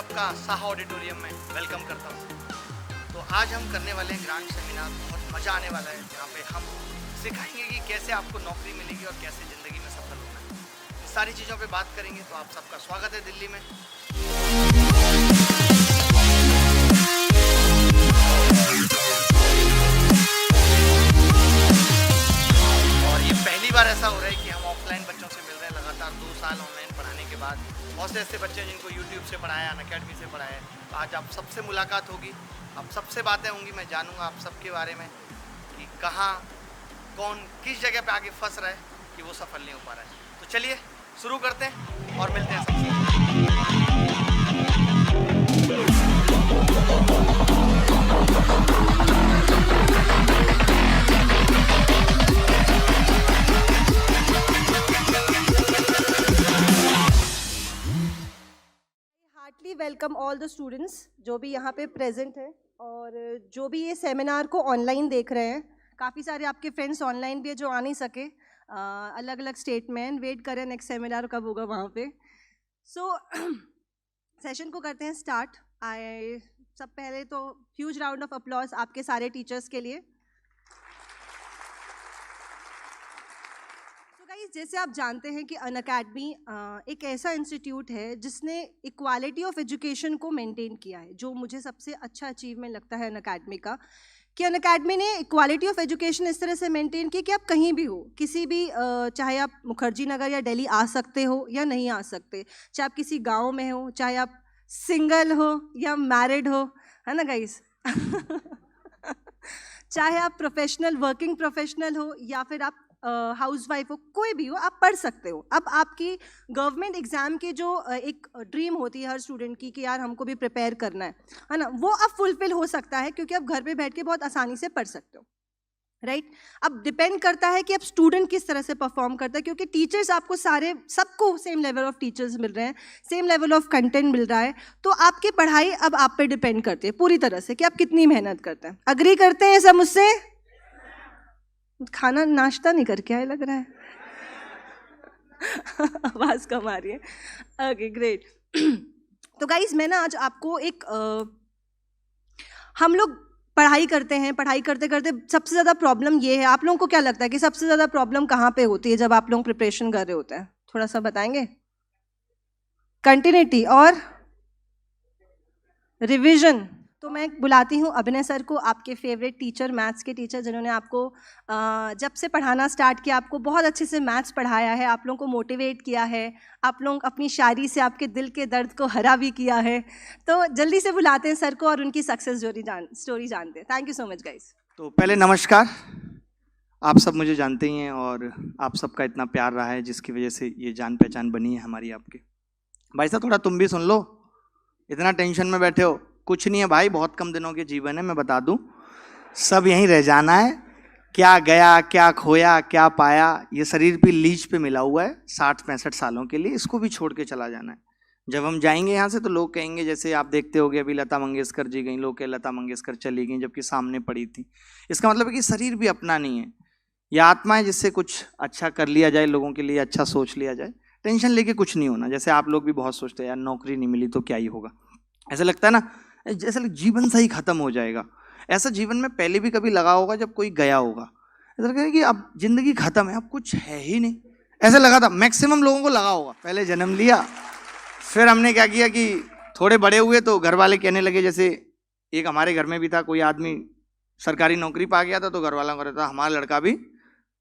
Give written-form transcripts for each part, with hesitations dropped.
सबका साहा ऑडिटोरियम में वेलकम करता हूँ। तो आज हम करने वाले हैं ग्रांड सेमिनार, बहुत मज़ा आने वाला है, जहाँ पे हम सिखाएंगे कि कैसे आपको नौकरी मिलेगी और कैसे ज़िंदगी में सफल होना है। इस सारी चीज़ों पे बात करेंगे। तो आप सबका स्वागत है दिल्ली में। और ये पहली बार ऐसा हो रहा है कि हम ऑफलाइन बच्चों से मिल रहे हैं लगातार 2 साल ऑनलाइन पढ़ाने के बाद। बहुत से ऐसे बच्चे हैं जिनको यूट्यूब से पढ़ाया, अनअकैडमी से पढ़ाया है। तो आज आप सबसे मुलाकात होगी, आप सबसे बातें होंगी, मैं जानूंगा आप सबके बारे में कि कहाँ कौन किस जगह पे आगे फंस रहा है कि वो सफल नहीं हो पा रहा है। तो चलिए शुरू करते हैं और मिलते हैं सबसे। Heartily welcome all the students जो भी यहाँ पे प्रेजेंट हैं और जो भी ये सेमिनार को ऑनलाइन देख रहे हैं। काफ़ी सारे आपके फ्रेंड्स ऑनलाइन भी है जो आ नहीं सके, अलग अलग स्टेट में। वेट करें नेक्स्ट सेमिनार कब होगा वहाँ पे। सो सेशन को करते हैं स्टार्ट। सब पहले तो ह्यूज राउंड ऑफ अप्लॉज आपके सारे टीचर्स के लिए। जैसे आप जानते हैं कि अनअकैडमी एक ऐसा इंस्टीट्यूट है जिसने इक्वालिटी ऑफ एजुकेशन को मेंटेन किया है। जो मुझे सबसे अच्छा अचीवमेंट लगता है अनअकैडमी का, कि अनअकैडमी ने इक्वालिटी ऑफ एजुकेशन इस तरह से मेंटेन की कि आप कहीं भी हो, किसी भी चाहे आप मुखर्जी नगर या दिल्ली आ सकते हो या नहीं आ सकते, चाहे आप किसी गाँव में हो, चाहे आप सिंगल हो या मैरिड हो, है ना गाइस चाहे आप प्रोफेशनल वर्किंग प्रोफेशनल हो या फिर आप हाउस वाइफ हो, कोई भी हो, आप पढ़ सकते हो। अब आपकी गवर्नमेंट एग्ज़ाम की जो एक ड्रीम होती है हर स्टूडेंट की कि यार हमको भी प्रिपेयर करना है ना, वो अब फुलफिल हो सकता है क्योंकि आप घर पे बैठ के बहुत आसानी से पढ़ सकते हो, राइट। अब डिपेंड करता है कि अब स्टूडेंट किस तरह से परफॉर्म करता है, क्योंकि टीचर्स आपको सबको सेम लेवल ऑफ टीचर्स मिल रहे हैं, सेम लेवल ऑफ कंटेंट मिल रहा है। तो आपकी पढ़ाई अब आप पे डिपेंड करती है पूरी तरह से कि आप कितनी मेहनत करते हैं। अग्री करते हैं सब मुझसे? खाना नाश्ता नहीं करके आए लग रहा है आवाज़ कम आ रही है। Okay great. तो गाइस मैं ना आज आपको एक हम लोग पढ़ाई करते हैं, पढ़ाई करते करते सबसे ज़्यादा प्रॉब्लम ये है। आप लोगों को क्या लगता है कि सबसे ज़्यादा प्रॉब्लम कहाँ पे होती है जब आप लोग प्रिपरेशन कर रहे होते हैं? थोड़ा सा बताएंगे। कंटिन्यूटी और रिविजन। तो मैं बुलाती हूँ अभिनय सर को, आपके फेवरेट टीचर, मैथ्स के टीचर, जिन्होंने आपको जब से पढ़ाना स्टार्ट किया आपको बहुत अच्छे से मैथ्स पढ़ाया है, आप लोगों को मोटिवेट किया है, आप लोग अपनी शायरी से आपके दिल के दर्द को हरा भी किया है। तो जल्दी से बुलाते हैं सर को और उनकी सक्सेस स्टोरी जानते हैं। Thank you so much guys. तो पहले नमस्कार। आप सब मुझे जानते ही हैं और आप सबका इतना प्यार रहा है जिसकी वजह से ये जान पहचान बनी है हमारी आपकी। भाई साहब थोड़ा तुम भी सुन लो, इतना टेंशन में बैठे हो। कुछ नहीं है भाई, बहुत कम दिनों के जीवन है, मैं बता दूं, सब यहीं रह जाना है। क्या गया, क्या खोया, क्या पाया, ये शरीर पे लीज पे मिला हुआ है 60-65 सालों के लिए, इसको भी छोड़ के चला जाना है। जब हम जाएंगे यहाँ से तो लोग कहेंगे, जैसे आप देखते होगे अभी लता मंगेशकर जी गई, लोग कहे लता मंगेशकर चली गई जबकि सामने पड़ी थी। इसका मतलब है कि शरीर भी अपना नहीं है, यह आत्मा है जिससे कुछ अच्छा कर लिया जाए, लोगों के लिए अच्छा सोच लिया जाए। टेंशन लेके कुछ नहीं होना। जैसे आप लोग भी बहुत सोचते हैं यार नौकरी नहीं मिली तो क्या ही होगा, ऐसा लगता है ना, जैसे जीवन सही खत्म हो जाएगा। ऐसा जीवन में पहले भी कभी लगा होगा जब कोई गया होगा, ऐसा लगता है कि अब जिंदगी खत्म है, अब कुछ है ही नहीं, ऐसा लगा था। मैक्सिमम लोगों को लगा होगा। पहले जन्म लिया, फिर हमने क्या किया कि थोड़े बड़े हुए तो घर वाले कहने लगे, जैसे एक हमारे घर में भी था, कोई आदमी सरकारी नौकरी पा गया था तो घर वालों को रहता हमारा लड़का भी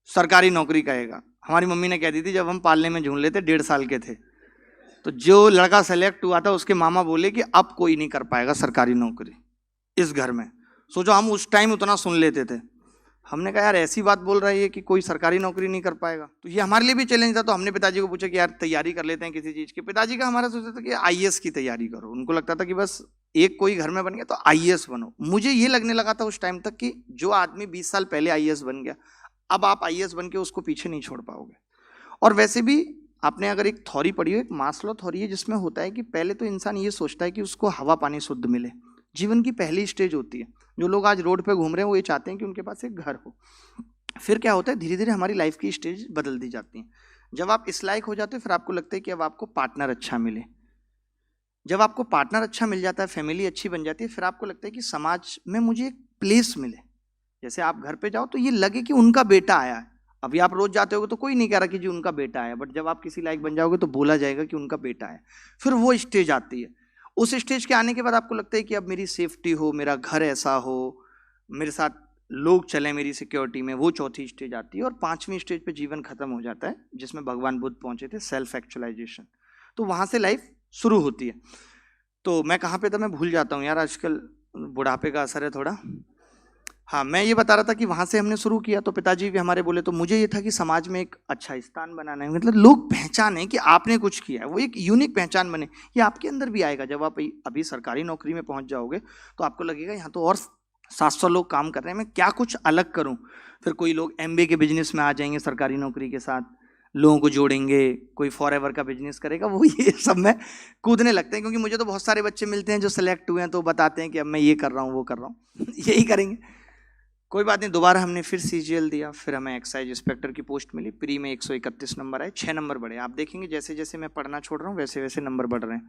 सरकारी नौकरी करेगा। हमारी मम्मी ने कह दी थी जब हम पालने में झूल लेते 1.5 साल के थे, तो जो लड़का सेलेक्ट हुआ था उसके मामा बोले कि अब कोई नहीं कर पाएगा सरकारी नौकरी इस घर में। सोचो हम उस टाइम उतना सुन लेते थे। हमने कहा यार ऐसी बात बोल रही है कि कोई सरकारी नौकरी नहीं कर पाएगा, तो ये हमारे लिए भी चैलेंज था। तो हमने पिताजी को पूछा कि यार तैयारी कर लेते हैं किसी चीज़ की। पिताजी का हमारा सोचा था कि आईएएस की तैयारी करो। उनको लगता था कि बस एक कोई घर में बन गया तो आईएएस बनो। मुझे ये लगने लगा था उस टाइम तक कि जो आदमी 20 साल पहले आईएएस बन गया, अब आप आईएएस बन के उसको पीछे नहीं छोड़ पाओगे। और वैसे भी आपने अगर एक थ्योरी पढ़ी हो, एक मास्लो थ्योरी है, जिसमें होता है कि पहले तो इंसान ये सोचता है कि उसको हवा पानी शुद्ध मिले, जीवन की पहली स्टेज होती है। जो लोग आज रोड पे घूम रहे हैं वो ये चाहते हैं कि उनके पास एक घर हो। फिर क्या होता है, धीरे धीरे हमारी लाइफ की स्टेज बदल दी जाती है। जब आप इस लायक हो जाते हो फिर आपको लगता है कि अब आपको पार्टनर अच्छा मिले, जब आपको पार्टनर अच्छा मिल जाता है, फैमिली अच्छी बन जाती है, फिर आपको लगता है कि समाज में मुझे एक प्लेस मिले। जैसे आप घर पे जाओ तो ये लगे कि उनका बेटा आया है। अभी आप रोज जाते होगे तो कोई नहीं कह रहा कि जी उनका बेटा आया, बट जब आप किसी लायक बन जाओगे तो बोला जाएगा कि उनका बेटा है। फिर वो स्टेज आती है। उस स्टेज के आने के बाद आपको लगता है कि अब मेरी सेफ्टी हो, मेरा घर ऐसा हो, मेरे साथ लोग चले मेरी सिक्योरिटी में, वो चौथी स्टेज आती है। और पांचवी स्टेज पे जीवन खत्म हो जाता है, जिसमें भगवान बुद्ध पहुंचे थे, सेल्फ एक्चुअलाइजेशन। तो वहां से लाइफ शुरू होती है। तो मैं कहाँ पे था, मैं भूल जाता हूँ यार, आजकल बुढ़ापे का असर है थोड़ा। हाँ, मैं ये बता रहा था कि वहां से हमने शुरू किया तो पिताजी भी हमारे बोले, तो मुझे ये था कि समाज में एक अच्छा स्थान बनाना है, मतलब लोग पहचाने कि आपने कुछ किया है, वो एक यूनिक पहचान बने। ये आपके अंदर भी आएगा जब आप अभी सरकारी नौकरी में पहुंच जाओगे, तो आपको लगेगा यहाँ तो और 700 लोग काम कर रहे हैं, मैं क्या कुछ अलग करूं। फिर कोई लोग MBA के बिजनेस में आ जाएंगे सरकारी नौकरी के साथ, लोगों को जोड़ेंगे, कोई फॉरएवर का बिजनेस करेगा, वो ये सब में कूदने लगते हैं। क्योंकि मुझे तो बहुत सारे बच्चे मिलते हैं जो सेलेक्ट हुए हैं, तो बताते हैं कि अब मैं ये कर रहा हूँ, वो कर रहा हूँ यही करेंगे। कोई बात नहीं, दोबारा हमने फिर CGL दिया, फिर हमें एक्साइज इंस्पेक्टर की पोस्ट मिली। प्री में 131 नंबर आए, 6 नंबर बढ़े। आप देखेंगे जैसे जैसे मैं पढ़ना छोड़ रहा हूँ वैसे वैसे नंबर बढ़ रहे हैं।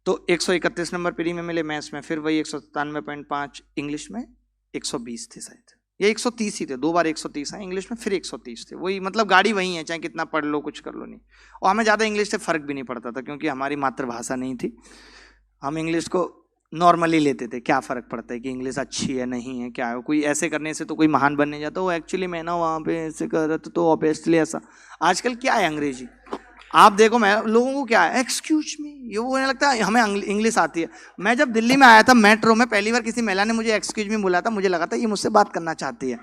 तो 131 नंबर प्री में मिले, मैथ्स में फिर वही 197.5, इंग्लिश में 120 थे शायद, ये 130 ही थे, 2 बार 130 आए, इंग्लिश में फिर 130 थे। वही मतलब गाड़ी वही है, चाहे कितना पढ़ लो कुछ कर लो नहीं। और हमें ज़्यादा इंग्लिश से फर्क भी नहीं पड़ता था, क्योंकि हमारी मातृभाषा नहीं थी। हम इंग्लिश को नॉर्मली लेते थे, क्या फर्क पड़ता है कि इंग्लिश अच्छी है नहीं है, क्या है, कोई ऐसे करने से तो कोई महान बनने जाता। वो एक्चुअली मैं ना वहाँ पे ऐसे कर रहा था तो ऑब्वियसली ऐसा। आजकल क्या है अंग्रेजी, आप देखो, मैं लोगों को क्या है, एक्सक्यूज मी, ये वो नहीं लगता हमें इंग्लिश आती है। मैं जब दिल्ली में आया था मेट्रो में, पहली बार किसी महिला ने मुझे एक्सक्यूज मी बोला था, मुझे लगा था ये मुझसे बात करना चाहती है।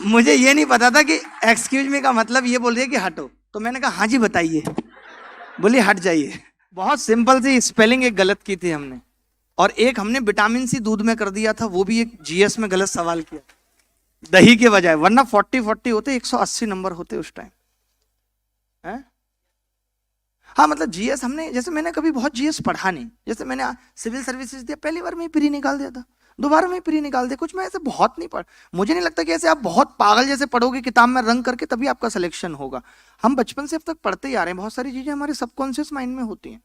मुझे ये नहीं पता था कि एक्सक्यूज मी का मतलब ये बोल रही है कि हटो। तो मैंने कहा हाँ जी बताइए, बोली हट जाइए। बहुत सिंपल सी स्पेलिंग एक गलत की थी हमने, और एक हमने विटामिन C दूध में कर दिया था, वो भी एक GS में गलत सवाल किया, दही के बजाय, वरना 40 होते, 180 नंबर होते उस टाइम है। हाँ मतलब GS हमने, जैसे मैंने कभी बहुत GS पढ़ा नहीं, जैसे मैंने सिविल सर्विसेज दिया, पहली बार में प्री निकाल दिया था, दोबारा में प्री निकाल दिया, कुछ मैं ऐसे बहुत नहीं पढ़। मुझे नहीं लगता कि ऐसे आप बहुत पागल जैसे पढ़ोगे किताब में रंग करके तभी आपका सिलेक्शन होगा। हम बचपन से अब तक पढ़ते ही आ रहे हैं, बहुत सारी चीजें हमारे सबकॉन्शियस माइंड में होती हैं।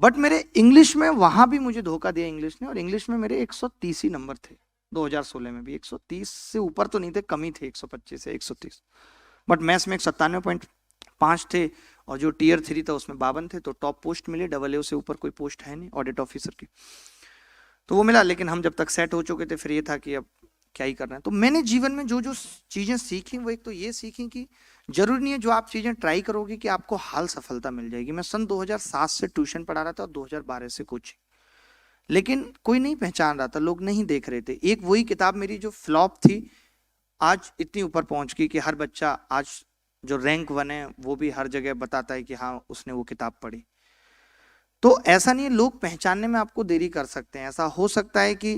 बट मेरे इंग्लिश में वहां भी मुझे धोखा दिया इंग्लिश ने, और इंग्लिश में मेरे 130 ही नंबर थे। 2016 में भी 130 से ऊपर तो नहीं थे, कम ही थे, 125 से 130। बट मैथ्स में 97.5 थे, और जो Tier 3 था उसमें 52 थे। तो टॉप पोस्ट मिली, AA से ऊपर कोई पोस्ट है नहीं ऑडिट ऑफिसर की, तो वो मिला। लेकिन हम जब तक सेट हो चुके थे, फिर ये था कि अब क्या ही करना है। तो मैंने जीवन में जो जो चीजें सीखी, वो एक तो ये सीखी कि जरूरी नहीं है जो आप चीजें ट्राई करोगे कि आपको हाल सफलता मिल जाएगी। मैं सन 2007 से ट्यूशन पढ़ा रहा था, और 2012 से कोचिंग, लेकिन कोई नहीं पहचान रहा था, लोग नहीं देख रहे थे। एक वही किताब मेरी जो फ्लॉप थी, आज इतनी ऊपर पहुंच गई कि हर बच्चा आज जो रैंक 1 है वो भी हर जगह बताता है कि हाँ उसने वो किताब पढ़ी। तो ऐसा नहीं है, लोग पहचानने में आपको देरी कर सकते हैं। ऐसा हो सकता है कि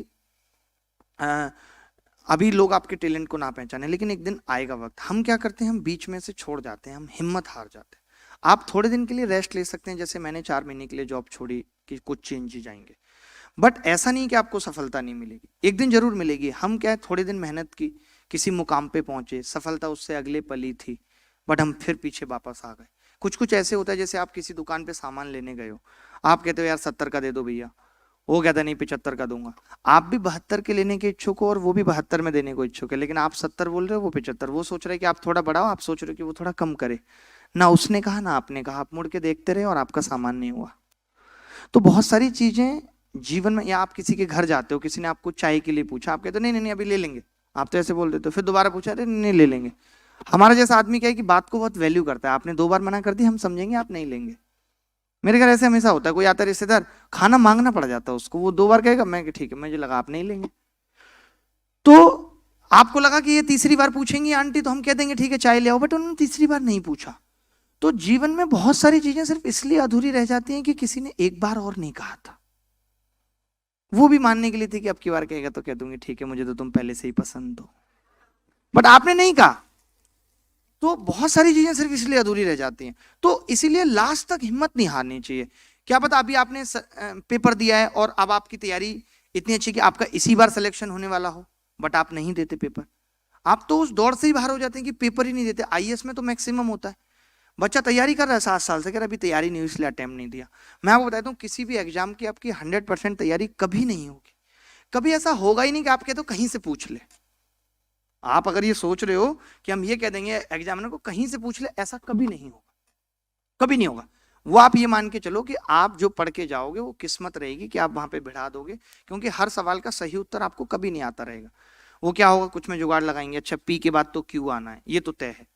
अभी लोग आपके टैलेंट को ना पहचाने, लेकिन एक दिन आएगा वक्त, हम क्या करते हैं, हम बीच में से छोड़ जाते हैं, हम हिम्मत हार जाते हैं। आप थोड़े दिन के लिए रेस्ट ले सकते हैं, जैसे मैंने 4 महीने के लिए जॉब छोड़ी कि कुछ चेंज ही जाएंगे, बट ऐसा नहीं कि आपको सफलता नहीं मिलेगी, एक दिन जरूर मिलेगी। हम क्या है, थोड़े दिन मेहनत की, किसी मुकाम पे पहुंचे, सफलता उससे अगले पल ही थी, बट हम फिर पीछे वापस आ गए। कुछ कुछ ऐसे होता है, जैसे आप किसी दुकान पे सामान लेने गए हो, आप कहते हो यार 70 का दे दो भैया, वो कहता नहीं 75 का दूंगा। आप भी 72 के लेने के इच्छुक हो, और वो भी 72 में देने को इच्छुक है, लेकिन आप 70 बोल रहे हो, वो 75। वो सोच रहे हैं कि आप थोड़ा बढ़ाओ, आप सोच रहे हो कि वो थोड़ा कम करे। ना उसने कहा ना आपने कहा, आप मुड़ के देखते रहे और आपका सामान नहीं हुआ। तो बहुत सारी चीजें जीवन में, या आप किसी के घर जाते हो, किसी ने आपको चाय के लिए पूछा, आप कहते हो नहीं नहीं अभी ले लेंगे, आप तो ऐसे बोल देते हो, फिर दोबारा पूछा, अरे नहीं ले लेंगे। हमारा जैसा आदमी क्या है कि बात को बहुत वैल्यू करता है, आपने 2 बार मना कर दी, हम समझेंगे आप नहीं लेंगे। मेरे घर ऐसे हमेशा होता है, कोई आता है रिश्तेदार, खाना मांगना पड़ जाता है उसको, वो 2 बार कहेगा, मैं कि ठीक है, मुझे लगा आप नहीं लेंगे। तो आपको लगा कि ये तीसरी बार पूछेंगी आंटी, तो हम कह देंगे ठीक है चाय ले आओ, बट उन्होंने तीसरी बार नहीं पूछा। तो जीवन में बहुत सारी चीजें सिर्फ इसलिए अधूरी रह जाती हैं कि किसी ने एक बार और नहीं कहा था। वो भी मानने के लिए थी कि अब की बार कहेगा तो कह दूंगी ठीक है, मुझे तो तुम पहले से ही पसंद हो, बट आपने नहीं कहा। तो बहुत सारी चीजें सिर्फ इसलिए अधूरी रह जाती हैं। तो इसीलिए लास्ट तक हिम्मत नहीं हारनी चाहिए। क्या पता अभी आपने पेपर दिया है और अब आपकी तैयारी इतनी अच्छी कि आपका इसी बार सिलेक्शन होने वाला हो, बट आप नहीं देते पेपर। आप तो उस दौड़ से ही बाहर हो जाते हैं कि पेपर ही नहीं देते। IAS में तो मैक्सिमम होता है, बच्चा तैयारी कर रहा है 7 साल से, कह रहा अभी तैयारी नहीं हुई इसलिए अटेम्प्ट नहीं दिया। मैं आपको बताता हूँ किसी भी एग्जाम की आपकी 100% तैयारी कभी नहीं होगी, कभी ऐसा होगा ही नहीं कि आप कहते हो कहीं से पूछ ले। आप अगर ये सोच रहे हो कि हम ये कह देंगे एग्जामिनर को कहीं से पूछ ले, ऐसा कभी नहीं होगा, कभी नहीं होगा। वो आप ये मान के चलो कि आप जो पढ़ के जाओगे वो किस्मत रहेगी कि आप वहां पे भिड़ा दोगे, क्योंकि हर सवाल का सही उत्तर आपको कभी नहीं आता रहेगा। वो क्या होगा, कुछ में जुगाड़ लगाएंगे, अच्छा पी के बाद तो क्यू आना है, ये तो तय है।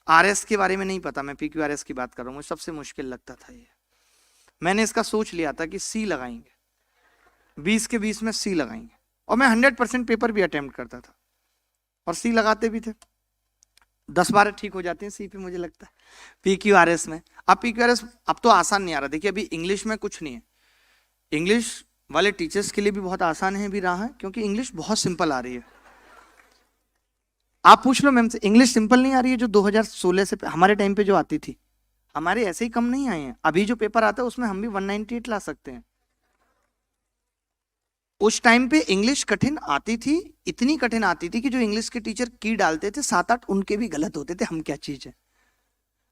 आरएस के बारे में नहीं पता, मैं PQRS की बात कर रहा हूँ, मुझे सबसे मुश्किल लगता था ये। मैंने इसका सोच लिया था कि सी लगाएंगे, 20 के 20 में सी लगाएंगे, और मैं 100% पेपर भी अटेम्प्ट करता था और सी लगाते भी थे। 10-12 ठीक हो जाते हैं सी पे मुझे लगता है। PQRS में अब PQRS अब तो आसान नहीं आ रहा। देखिए अभी इंग्लिश में कुछ नहीं है, इंग्लिश वाले टीचर्स के लिए भी बहुत आसान है भी रहा है, क्योंकि इंग्लिश बहुत सिंपल आ रही है। आप पूछ लो मैम से, इंग्लिश सिंपल नहीं आ रही है जो 2016 से हमारे टाइम पे जो आती थी? हमारे ऐसे ही कम नहीं आए हैं। अभी जो पेपर आता है उसमें हम भी 198 ला सकते हैं। उस टाइम पे इंग्लिश कठिन आती थी, इतनी कठिन आती थी कि जो इंग्लिश के टीचर की डालते थे 7-8 उनके भी गलत होते थे। हम क्या चीज है,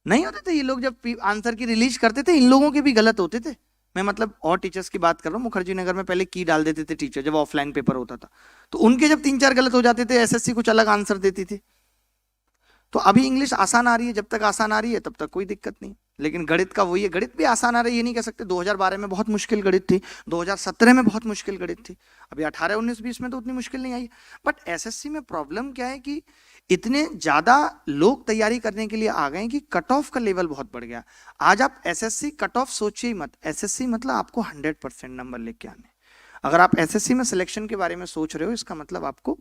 नहीं होते थे। ये लोग जब आंसर की रिलीज करते थे इन लोगों के भी गलत होते थे। मैं मतलब और टीचर्स की बात कर रहा हूँ, मुखर्जी नगर में पहले की डाल देते थे टीचर जब ऑफलाइन पेपर होता था, तो उनके जब 3-4 गलत हो जाते थे SSC कुछ अलग आंसर देती थी। तो अभी इंग्लिश आसान आ रही है, जब तक आसान आ रही है तब तक कोई दिक्कत नहीं। लेकिन गणित का वही है, गणित भी आसान आ रही है ये नहीं कह सकते। 2012 में बहुत मुश्किल गणित थी, 2017 में बहुत मुश्किल गणित थी, अभी 18, 19, 20 में तो उतनी मुश्किल नहीं आई। बट SSC में प्रॉब्लम क्या है कि इतने ज्यादा लोग तैयारी करने के लिए आ गए कि कट ऑफ का लेवल बहुत बढ़ गया। आज आप SSC कट ऑफ सोचिए मत, SSC मतलब आपको 100% नंबर लेके आने। अगर आप SSC में सिलेक्शन के बारे में सोच रहे हो, इसका मतलब आपको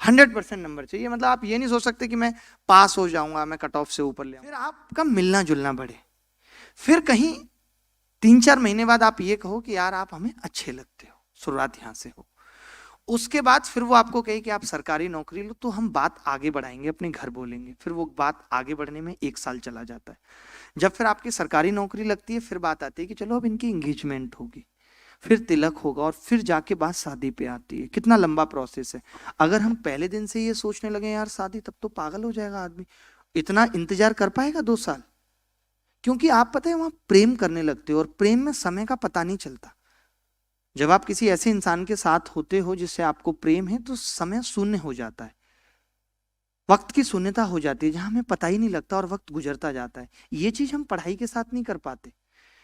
100% नंबर चाहिए। मतलब आप ये नहीं सोच सकते कि मैं पास हो जाऊंगा, मैं कट ऑफ से ऊपर ले आऊंगा। फिर आपका मिलना जुलना बढ़े, फिर कहीं 3-4 महीने बाद आप ये कहो कि यार आप हमें अच्छे लगते हो, शुरुआत यहां से हो। उसके बाद फिर वो आपको कहे कि आप सरकारी नौकरी लो, तो हम बात आगे बढ़ाएंगे, अपने घर बोलेंगे। फिर वो बात आगे बढ़ने में 1 साल चला जाता है। जब फिर आपकी सरकारी नौकरी लगती है, फिर बात आती है कि चलो अब इनकी एंगेजमेंट होगी, फिर तिलक होगा, और फिर जाके बात शादी पे आती है। कितना लंबा प्रोसेस है। अगर हम पहले दिन से ये सोचने लगे यार शादी, तब तो पागल हो जाएगा आदमी। इतना इंतजार कर पाएगा 2 साल? क्योंकि आप पता है वहां प्रेम करने लगते हो, और प्रेम में समय का पता नहीं चलता। जब आप किसी ऐसे इंसान के साथ होते हो जिससे आपको प्रेम है, तो समय शून्य हो जाता है, वक्त की शून्यता हो जाती है, जहां हमें पता ही नहीं लगता और वक्त गुजरता जाता है। ये चीज हम पढ़ाई के साथ नहीं कर पाते,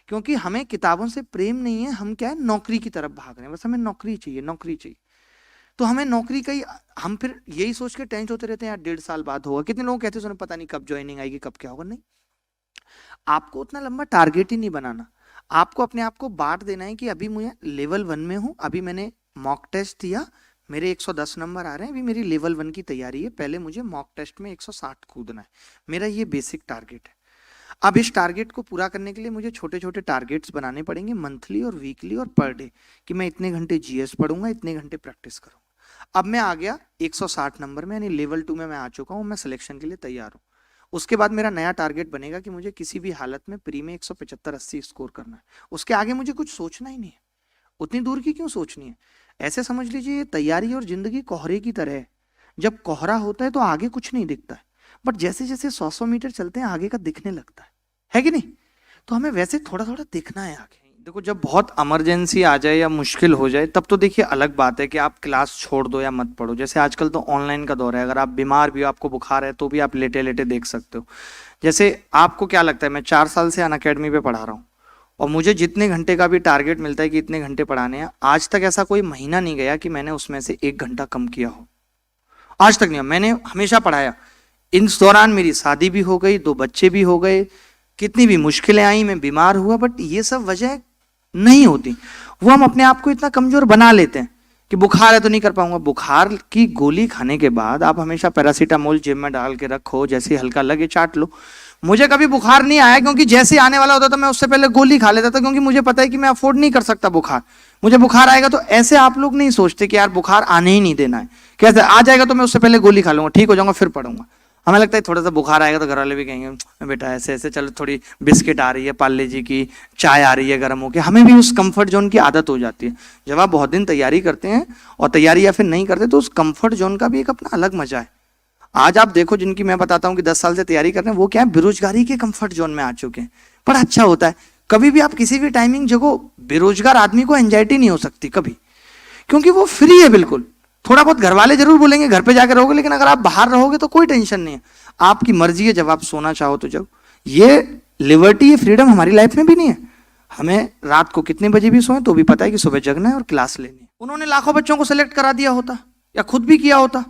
क्योंकि हमें किताबों से प्रेम नहीं है। हम क्या है, नौकरी की तरफ भाग रहे हैं, बस हमें नौकरी चाहिए, नौकरी चाहिए। तो हमें नौकरी का ही हम फिर यही सोच के टेंशन होते रहते हैं, यार 1.5 साल बाद होगा। कितने लोग कहते हैं पता नहीं कब ज्वाइनिंग आएगी, कब क्या होगा। नहीं, आपको उतना लंबा टारगेट ही नहीं बनाना। आपको अपने आप को बांट देना है कि अभी मुझे लेवल 1 में हूं, अभी मैंने मॉक टेस्ट दिया, मेरे 110 नंबर आ रहे हैं, अभी मेरी लेवल 1 की तैयारी है, पहले मुझे मॉक टेस्ट में 160 कूदना है। मेरा ये बेसिक टारगेट है। अब इस टारगेट को पूरा करने के लिए मुझे छोटे छोटे टारगेट्स बनाने पड़ेंगे, मंथली और वीकली और पर डे, कि मैं इतने घंटे GS पढ़ूंगा, इतने घंटे प्रैक्टिस करूंगा। अब मैं आ गया 160 नंबर में, यानी लेवल 2 में मैं आ चुका हूं, मैं सिलेक्शन के लिए तैयार हूं। उसके बाद मेरा नया टारगेट बनेगा कि मुझे किसी भी हालत में प्री में 175-80 स्कोर करना है। उसके आगे मुझे कुछ सोचना ही नहीं है। उतनी दूर की क्यों सोचनी है? ऐसे समझ लीजिए तैयारी और जिंदगी कोहरे की तरह है। जब कोहरा होता है तो आगे कुछ नहीं दिखता है, बट जैसे जैसे 100 मीटर चलते हैं आगे का दिखने लगता है कि नहीं? तो हमें वैसे थोड़ा थोड़ा दिखना है आगे। देखो जब बहुत इमरजेंसी आ जाए या मुश्किल हो जाए, तब तो देखिए अलग बात है कि आप क्लास छोड़ दो या मत पढ़ो। जैसे आजकल तो ऑनलाइन का दौर है, अगर आप बीमार भी हो, आपको बुखार है, तो भी आप लेटे लेटे देख सकते हो। जैसे आपको क्या लगता है, मैं 4 साल से अनअकैडमी पे पढ़ा रहा हूँ, और मुझे जितने घंटे का भी टारगेट मिलता है कि इतने घंटे पढ़ाने हैं, आज तक ऐसा कोई महीना नहीं गया कि मैंने उसमें से 1 घंटा कम किया हो। आज तक नहीं, मैंने हमेशा पढ़ाया। इस दौरान मेरी शादी भी हो गई, 2 बच्चे भी हो गए, कितनी भी मुश्किलें आई, मैं बीमार हुआ, बट ये सब वजह नहीं होती। वो हम अपने आप को इतना कमजोर बना लेते हैं कि बुखार है तो नहीं कर पाऊंगा। बुखार की गोली खाने के बाद आप हमेशा पैरासीटामोल जेब में डाल के रखो, जैसे हल्का लगे चाट लो। मुझे कभी बुखार नहीं आया, क्योंकि जैसे आने वाला होता था मैं उससे पहले गोली खा लेता था, क्योंकि मुझे पता है कि मैं अफोर्ड नहीं कर सकता बुखार। मुझे बुखार आएगा तो ऐसे आप लोग नहीं सोचते कि यार बुखार आने ही नहीं देना है, कैसे आ जाएगा तो मैं उससे पहले गोली खा लूंगा, ठीक हो जाऊंगा, फिर पढ़ूंगा। हमें लगता है थोड़ा सा बुखार आएगा तो घर वाले भी कहेंगे बेटा ऐसे ऐसे, चलो थोड़ी बिस्किट आ रही है, पार्ले जी की चाय आ रही है गर्म होके, हमें भी उस कंफर्ट जोन की आदत हो जाती है। जब आप बहुत दिन तैयारी करते हैं और तैयारी या फिर नहीं करते, तो उस कंफर्ट जोन का भी एक अपना अलग मजा है। आज आप देखो जिनकी मैं बताता हूँ कि 10 साल से तैयारी कर रहे हैं, वो क्या है, बेरोजगारी के कंफर्ट जोन में आ चुके हैं। बड़ा अच्छा होता है। कभी भी आप किसी भी टाइमिंग जगह बेरोजगार आदमी को एंजाइटी नहीं हो सकती कभी, क्योंकि वो फ्री है बिल्कुल। थोड़ा बहुत घर वाले जरूर बोलेंगे घर पे जाकर रहोगे, लेकिन अगर आप बाहर रहोगे तो कोई टेंशन नहीं है। आपकी मर्जी है, जब आप सोना चाहो तो जब। ये लिबर्टी, ये फ्रीडम हमारी लाइफ में भी नहीं है। हमें रात को कितने बजे भी सोए तो भी पता है कि सुबह जगना है और क्लास लेनी है। उन्होंने लाखों बच्चों को सेलेक्ट करा दिया होता या खुद भी किया होता,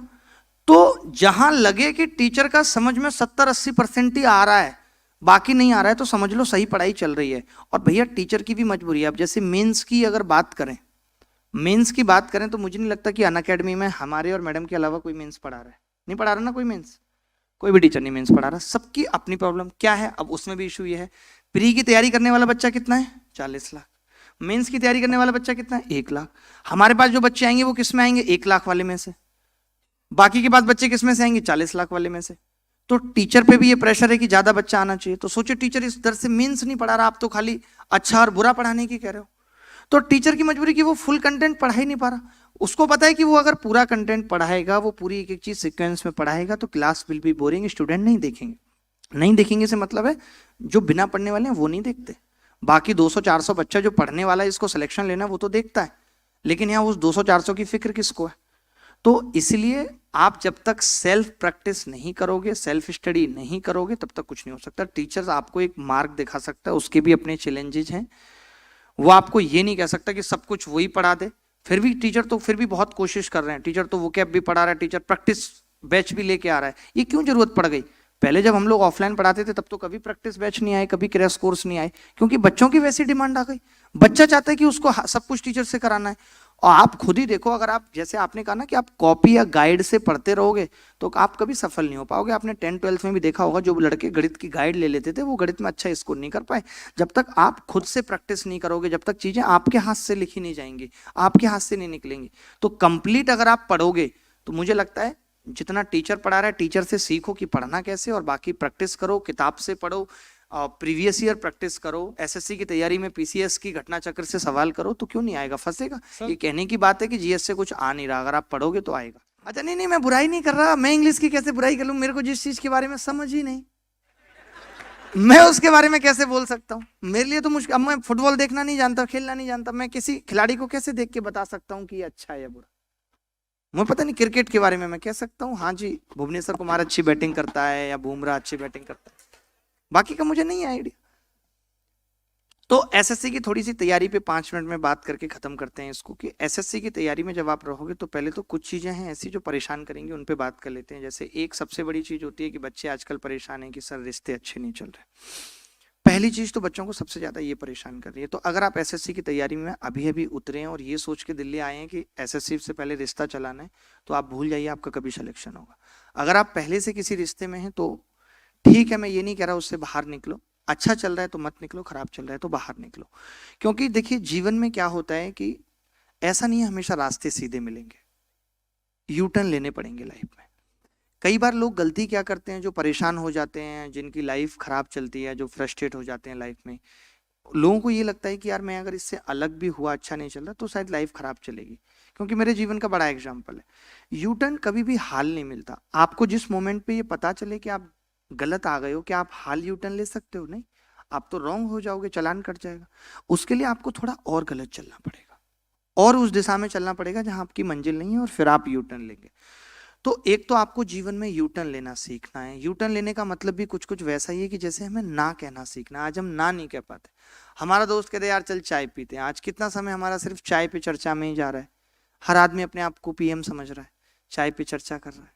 तो जहां लगे कि टीचर का समझ में 70-80% ही आ रहा है, बाकी नहीं आ रहा है, तो समझ लो सही पढ़ाई चल रही है। और भैया टीचर की भी मजबूरी है। अब जैसे मेंस की अगर बात करें, मेंस की बात करें तो मुझे नहीं लगता कि अनअकैडमी में हमारे और मैडम के अलावा कोई मेंस पढ़ा रहा है। नहीं पढ़ा रहा ना कोई मेंस, कोई भी टीचर नहीं मेंस पढ़ा रहा। सबकी अपनी प्रॉब्लम क्या है। अब उसमें भी इशू ये है, प्री की तैयारी करने वाला बच्चा कितना है, 40 लाख। मेंस की तैयारी करने वाला बच्चा कितना है, 1 लाख। हमारे पास जो बच्चे आएंगे वो किस में आएंगे, 1 लाख वाले में से। बाकी के बाद बच्चे किस में से आएंगे, 40 लाख वाले में से। तो टीचर पे भी ये प्रेशर है कि ज्यादा बच्चा आना चाहिए। तो सोचिए टीचर इस दर से मेंस नहीं पढ़ा रहा, आप तो खाली अच्छा और बुरा पढ़ाने की कह रहे हो। तो टीचर की मजबूरी कि वो फुल कंटेंट पढ़ा ही नहीं पा रहा। उसको पता है कि वो अगर पूरा कंटेंट पढ़ाएगा, वो पूरी एक एक चीज सीक्वेंस में पढ़ाएगा, तो class will be boring, student नहीं देखेंगे। नहीं देखेंगे से मतलब है जो बिना पढ़ने वाले हैं वो नहीं देखते। बाकी 200-400 बच्चा जो पढ़ने वाला है, इसको सिलेक्शन लेना, वो तो देखता है। लेकिन यहाँ उस 200-400 की फिक्र किसको है। तो इसलिए आप जब तक सेल्फ प्रैक्टिस नहीं करोगे, सेल्फ स्टडी नहीं करोगे, तब तक कुछ नहीं हो सकता। टीचर्स आपको एक मार्ग दिखा सकता है, उसके भी अपने चैलेंजेस हैं। वो आपको ये नहीं कह सकता कि सब कुछ वही पढ़ा दे। फिर भी टीचर तो फिर भी बहुत कोशिश कर रहे हैं। टीचर तो वोकैब भी पढ़ा रहा है, टीचर प्रैक्टिस बैच भी लेके आ रहा है। ये क्यों जरूरत पड़ गई। पहले जब हम लोग ऑफलाइन पढ़ाते थे तब तो कभी प्रैक्टिस बैच नहीं आए, कभी क्रैश कोर्स नहीं आए, क्योंकि बच्चों की वैसी डिमांड आ गई। बच्चा चाहता है कि उसको सब कुछ टीचर से कराना है। और आप खुद ही देखो, अगर आप जैसे आपने कहा ना कि आप कॉपी या गाइड से पढ़ते रहोगे तो आप कभी सफल नहीं हो पाओगे। आपने 10th-12th में भी देखा होगा, जो लड़के गणित की गाइड ले लेते थे वो गणित में अच्छा स्कोर नहीं कर पाए। जब तक आप खुद से प्रैक्टिस नहीं करोगे, जब तक चीजें आपके हाथ से लिखी नहीं जाएंगी, आपके हाथ से नहीं निकलेंगी। तो कंप्लीट अगर आप पढ़ोगे तो मुझे लगता है जितना टीचर पढ़ा रहा है, टीचर से सीखो कि पढ़ना कैसे, और बाकी प्रैक्टिस करो, किताब से पढ़ो, प्रीवियस ईयर प्रैक्टिस करो, एसएससी की तैयारी में पीसीएस की घटना चक्र से सवाल करो, तो क्यों नहीं आएगा, फंसेगा। ये कहने की बात है कि जीएस से कुछ आ नहीं रहा, अगर आप पढ़ोगे तो आएगा। अच्छा नहीं, मैं बुराई नहीं कर रहा, मैं इंग्लिश की कैसे बुराई कर लूं, मेरे को जिस चीज के बारे में समझ ही नहीं, मैं उसके बारे में कैसे बोल सकता हूँ। मेरे लिए तो मुश्किल। अब मैं फुटबॉल देखना नहीं जानता, खेलना नहीं जानता, मैं किसी खिलाड़ी को कैसे देख के बता सकता हूँ कि ये अच्छा है या बुरा। मुझे पता नहीं। क्रिकेट के बारे में मैं कह सकता हूँ हाँ जी भुवनेश्वर कुमार अच्छी बैटिंग करता है या बुमराह अच्छी बैटिंग करता है, बाकी का मुझे नहीं आइडिया। तो एसएससी की थोड़ी सी तैयारी पे 5 मिनट में बात करके खत्म करते हैं इसको, कि एसएससी की तैयारी में जब आप रहोगे तो पहले तो कुछ चीजें हैं ऐसी जो परेशान करेंगी, उन पे बात कर लेते हैं। जैसे एक सबसे बड़ी चीज होती है कि बच्चे आजकल परेशान हैं कि सर रिश्ते अच्छे नहीं चल रहे। पहली चीज तो बच्चों को सबसे ज्यादा ये परेशान कर रही है। तो अगर आप एसएससी की तैयारी में अभी अभी उतरे हैं और ये सोच के दिल्ली आए हैं कि एसएससी से पहले रिश्ता चलाना है, तो आप भूल जाइए आपका कभी सिलेक्शन होगा। अगर आप पहले से किसी रिश्ते में हैं तो ठीक है, मैं ये नहीं कह रहा उससे बाहर निकलो, अच्छा चल रहा है तो मत निकलो, खराब चल रहा है तो बाहर निकलो। क्योंकि देखिए जीवन में क्या होता है कि ऐसा नहीं है हमेशा रास्ते सीधे मिलेंगे, यू टर्न लेने पड़ेंगे लाइफ में। कई बार लोग गलती क्या करते हैं, जो परेशान हो जाते हैं, जिनकी लाइफ खराब चलती है, जो फ्रस्ट्रेट हो जाते हैं लाइफ में, लोगों को ये लगता है कि यार मैं अगर इससे अलग भी हुआ, अच्छा नहीं चल रहा, तो शायद लाइफ खराब चलेगी। क्योंकि मेरे जीवन का बड़ा एग्जाम्पल है, यू टर्न कभी भी हाल नहीं मिलता। आपको जिस मोमेंट पे ये पता चले कि आप गलत आ गए हो, कि आप हाल यू टर्न ले सकते हो, नहीं, आप तो रॉन्ग हो जाओगे, चालान कट जाएगा। उसके लिए आपको थोड़ा और गलत चलना पड़ेगा और उस दिशा में चलना पड़ेगा जहां आपकी मंजिल नहीं है, और फिर आप यू टर्न लेंगे। तो एक तो आपको जीवन में यू टर्न लेना सीखना है। यू टर्न लेने का मतलब भी कुछ कुछ वैसा ही है कि जैसे हमें ना कहना सीखना। आज हम ना नहीं कह पाते। हमारा दोस्त कहते यार चल चाय पीते हैं, आज कितना समय हमारा सिर्फ चाय पे चर्चा में ही जा रहा है। हर आदमी अपने आप को पीएम समझ रहा है, चाय पे चर्चा कर रहा है।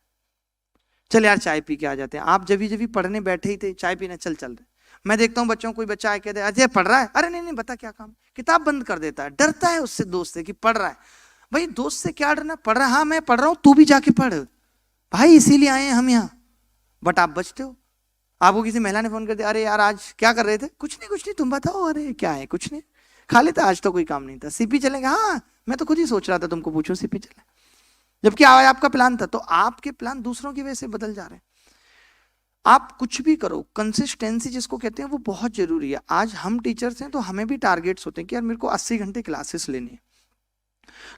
चल यार चाय पी के आ जाते हैं। आप जब भी पढ़ने बैठे ही थे, चाय पीने चल रहे। मैं देखता हूँ बच्चों को, कोई बच्चा आके कहते अजय पढ़ रहा है, अरे नहीं नहीं बता क्या काम, किताब बंद कर देता है, डरता है उससे, दोस्त से, कि पढ़ रहा है। भाई दोस्त से क्या डरना, पढ़ रहा है, हाँ मैं पढ़ रहा हूँ, तू भी जाके पढ़ भाई, इसीलिए आए हैं हम यहाँ। बट आप बचते हो। आपको किसी महिला ने फोन कर दिया, अरे यार आज क्या कर रहे थे, कुछ नहीं तुम बताओ, अरे क्या है, कुछ नहीं, खा लेते, आज तो कोई काम नहीं था, सीपी चलेंगे, हाँ मैं तो खुद ही सोच रहा था तुमको पूछूं सीपी चले, जबकि आपका प्लान था। तो आपके प्लान दूसरों की वजह से बदल जा रहे हैं। आप कुछ भी करो, कंसिस्टेंसी जिसको कहते हैं वो बहुत जरूरी है। आज हम टीचर्स हैं तो हमें भी टारगेट्स होते हैं कि यार मेरे को 80 घंटे क्लासेस लेनी है,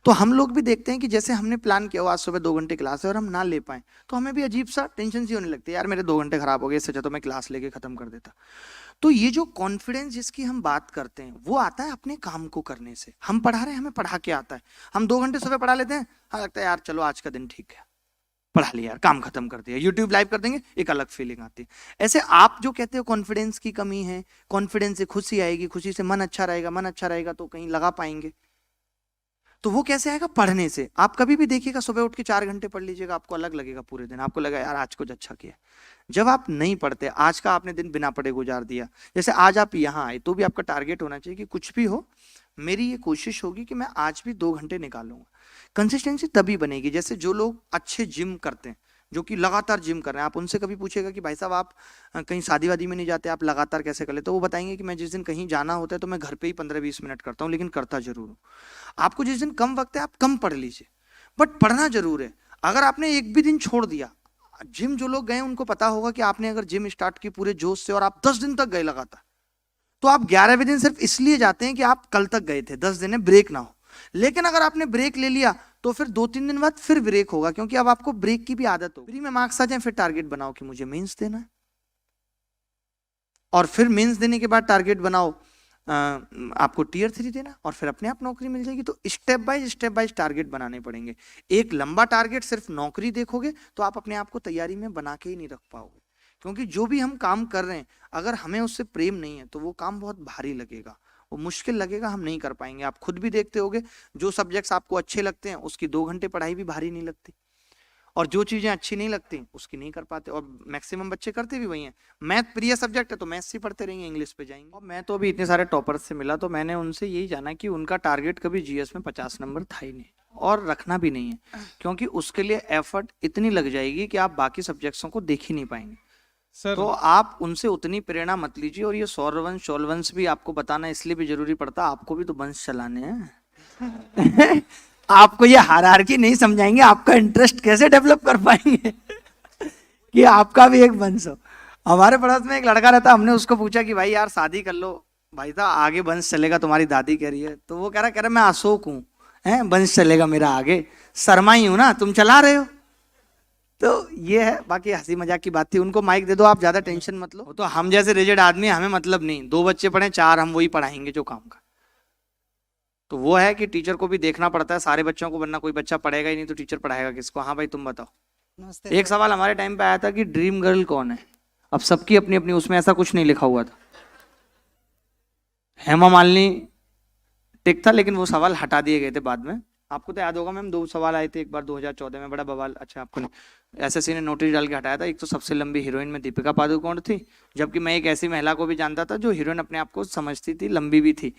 तो हम लोग भी देखते हैं कि जैसे हमने प्लान किया हो आज सुबह 2 घंटे क्लास है और हम ना ले पाए, तो हमें भी अजीब सा टेंशन सी होने लगती है, यार मेरे 2 घंटे खराब हो गए, इससे अच्छा तो मैं क्लास लेके खत्म कर देता। तो ये जो कॉन्फिडेंस जिसकी हम बात करते हैं वो आता है अपने काम को करने से। हम पढ़ा रहे हैं, हमें पढ़ा के आता है, हम 2 घंटे सुबह पढ़ा लेते हैं, हाँ लगता है यार चलो आज का दिन ठीक है, पढ़ा लिया यार, काम खत्म कर दिया, यूट्यूब लाइव कर देंगे, एक अलग फीलिंग आती है। ऐसे आप जो कहते हो कॉन्फिडेंस की कमी है, कॉन्फिडेंस से खुशी आएगी, खुशी से मन अच्छा रहेगा, मन अच्छा रहेगा तो कहीं लगा पाएंगे, तो वो कैसे आएगा? पढ़ने से। आप कभी भी देखिएगा सुबह उठ के 4 घंटे पढ़ लीजिएगा, आपको अलग लगेगा पूरे दिन, आपको लगेगा यार आज कुछ अच्छा किया। जब आप नहीं पढ़ते, आज का आपने दिन बिना पढ़े गुजार दिया, जैसे आज आप यहाँ आए, तो भी आपका टारगेट होना चाहिए कि कुछ भी हो मेरी ये कोशिश होगी कि मैं आज भी 2 घंटे निकालूंगा। कंसिस्टेंसी तभी बनेगी, जैसे जो लोग अच्छे जिम करते हैं, जो कि लगातार जिम कर रहे हैं, आप उनसे कभी पूछेगा कि भाई साहब आप कहीं शादी वादी में नहीं जाते, आप लगातार कैसे कर लेते? तो वो बताएंगे कि मैं जिस दिन कहीं जाना होता है तो मैं घर पे ही 15-20 मिनट करता हूँ, लेकिन करता जरूर हूँ। आपको जिस दिन कम वक्त है आप कम पढ़ लीजिए, बट पढ़ना जरूर है। अगर आपने एक भी दिन छोड़ दिया, जिम जो लोग गए उनको पता होगा कि आपने अगर जिम स्टार्ट की पूरे जोश से और आप 10 दिन तक गए लगातार, तो आप 11वें दिन सिर्फ इसलिए जाते हैं कि आप कल तक गए थे, 10 दिन है ब्रेक ना हो। लेकिन अगर आपने ब्रेक ले लिया तो फिर 2-3 दिन बाद फिर ब्रेक होगा, क्योंकि अब आपको ब्रेक की भी आदत हो। फ्री में मार्क्स आ जाए, फिर टारगेट बनाओ कि मुझे मेंस देना है, और फिर मेंस देने के बाद टारगेट बनाओ आपको टियर 3 देना, और फिर अपने आप नौकरी मिल जाएगी। तो स्टेप बाय टारगेट बनाने पड़ेंगे। एक लंबा टारगेट सिर्फ नौकरी देखोगे तो आप अपने आप को तैयारी में बना के ही नहीं रख पाओगे, क्योंकि जो भी हम काम कर रहे हैं अगर हमें उससे प्रेम नहीं है तो वो काम बहुत भारी लगेगा, वो मुश्किल लगेगा, हम नहीं कर पाएंगे। आप खुद भी देखते होगे, जो सब्जेक्ट्स आपको अच्छे लगते हैं उसकी 2 घंटे पढ़ाई भी भारी नहीं लगती, और जो चीजें अच्छी नहीं लगती उसकी नहीं कर पाते, और मैक्सिमम बच्चे करते भी वही हैं। मैथ प्रिय सब्जेक्ट है तो मैथ से पढ़ते रहेंगे, इंग्लिश पे जाएंगे। और मैं तो अभी इतने सारे टॉपर्स से मिला तो मैंने उनसे यही जाना कि उनका टारगेट कभी जीएस में 50 नंबर था ही नहीं, और रखना भी नहीं है, क्योंकि उसके लिए एफर्ट इतनी लग जाएगी कि आप बाकी सब्जेक्ट्सों को देख ही नहीं पाएंगे। सर तो आप उनसे उतनी प्रेरणा मत लीजिए। और ये सौरवंश भी आपको बताना इसलिए भी जरूरी पड़ता, आपको भी तो वंश चलाने हैं। आपको ये हायरार्की नहीं समझाएंगे, आपका इंटरेस्ट कैसे डेवलप कर पाएंगे कि आपका भी एक वंश हो। हमारे पड़ोस में एक लड़का रहता, हमने उसको पूछा कि भाई यार शादी कर लो, भाई साहब आगे वंश चलेगा, तुम्हारी दादी कह रही है। तो वो कह रहा मैं अशोक हूँ, है वंश चलेगा मेरा आगे, शर्मा ही हूं ना, तुम चला रहे हो। तो ये है, बाकी हंसी मजाक की बात थी। उनको माइक दे दो, आप ज्यादा टेंशन मत लो। तो हम जैसे रिजिड आदमी, हमें मतलब नहीं, 2 बच्चे पढ़े 4, हम वही पढ़ाएंगे जो काम का। तो वो है कि टीचर को भी देखना पड़ता है सारे बच्चों को, वरना कोई बच्चा पढ़ेगा ही नहीं तो टीचर पढ़ाएगा किसको? हाँ भाई तुम बताओ। एक सवाल हमारे टाइम पे आया था कि ड्रीम गर्ल कौन है? अब सबकी अपनी अपनी, उसमें ऐसा कुछ नहीं लिखा हुआ था। हेमा मालिनी टिक था, लेकिन वो सवाल हटा दिए गए थे बाद में। आपको तो याद होगा मैम, 2 सवाल आए थे एक बार 2014 में, बड़ा बवाल। अच्छा आपको नहीं, एसएससी ने नोटिस डाल के हटाया था। एक तो सबसे लंबी हीरोइन में दीपिका पादुकोण थी, जबकि मैं एक ऐसी महिला को भी जानता था जो हीरोइन अपने आप को समझती थी, लंबी भी थी,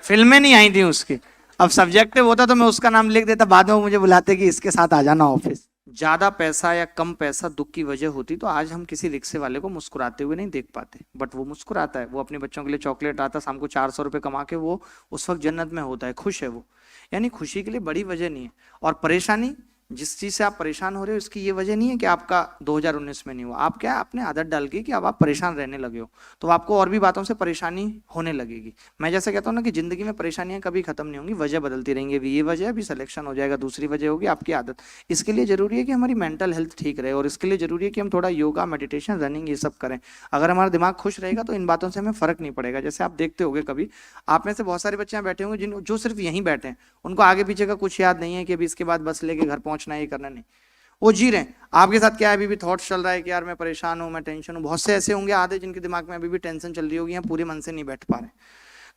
फिल्में नहीं आई थी उसकी। अब सब्जेक्ट होता तो मैं उसका नाम लिख देता, बाद में वो मुझे बुलाते कि इसके साथ आ जाना ऑफिस। ज्यादा पैसा या कम पैसा दुख की वजह होती तो आज हम किसी रिक्शे वाले को मुस्कुराते हुए नहीं देख पाते, बट वो मुस्कुराता है, वो अपने बच्चों के लिए चॉकलेट आता, शाम को 400 रुपये कमा के वो उस वक्त जन्नत में होता है, खुश है वो। यानी खुशी के लिए बड़ी वजह नहीं है। और परेशानी, जिस चीज से आप परेशान हो रहे हो, इसकी ये वजह नहीं है कि आपका 2019 में नहीं हुआ, आप क्या आपने आदत डाल के कि अब आप परेशान रहने लगे हो, तो आपको और भी बातों से परेशानी होने लगेगी। मैं जैसे कहता हूँ ना कि जिंदगी में परेशानियां कभी खत्म नहीं होंगी, वजह बदलती रहेंगी। अभी ये वजह है, अभी सिलेक्शन हो जाएगा, दूसरी वजह होगी आपकी आदत। इसके लिए जरूरी है कि हमारी मेंटल हेल्थ ठीक रहे, और इसके लिए जरूरी है कि हम थोड़ा योगा, मेडिटेशन, रनिंग ये सब करें। अगर हमारा दिमाग खुश रहेगा तो इन बातों से हमें फर्क नहीं पड़ेगा। जैसे आप देखते होंगे, कभी आप में से बहुत सारे बच्चे यहाँ बैठे होंगे जो सिर्फ यहीं बैठे हैं, उनको आगे पीछे का कुछ याद नहीं है कि अभी इसके बाद बस लेके घर पहुंचना है, ये करना नहीं, वो जी रहे हैं। आपके साथ क्या है, अभी भी थॉट्स चल रहा है कि यार मैं परेशान हूं, मैं टेंशन हूं। बहुत से ऐसे होंगे आधे जिनके दिमाग में अभी भी टेंशन चल रही होगी, यहाँ पूरे मन से नहीं बैठ पा रहे।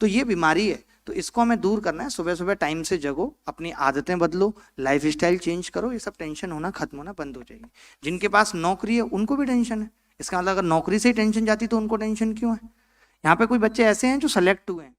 तो ये बीमारी है, तो इसको हमें दूर करना है। सुबह सुबह टाइम से जगो, अपनी आदतें बदलो, लाइफ स्टाइल चेंज करो, ये सब टेंशन होना खत्म होना बंद हो जाएगी। जिनके पास नौकरी है उनको भी टेंशन है, इसका मतलब अगर नौकरी से ही टेंशन जाती तो उनको टेंशन क्यों है? यहाँ पे कोई बच्चे ऐसे हैं जो सेलेक्ट हुए हैं।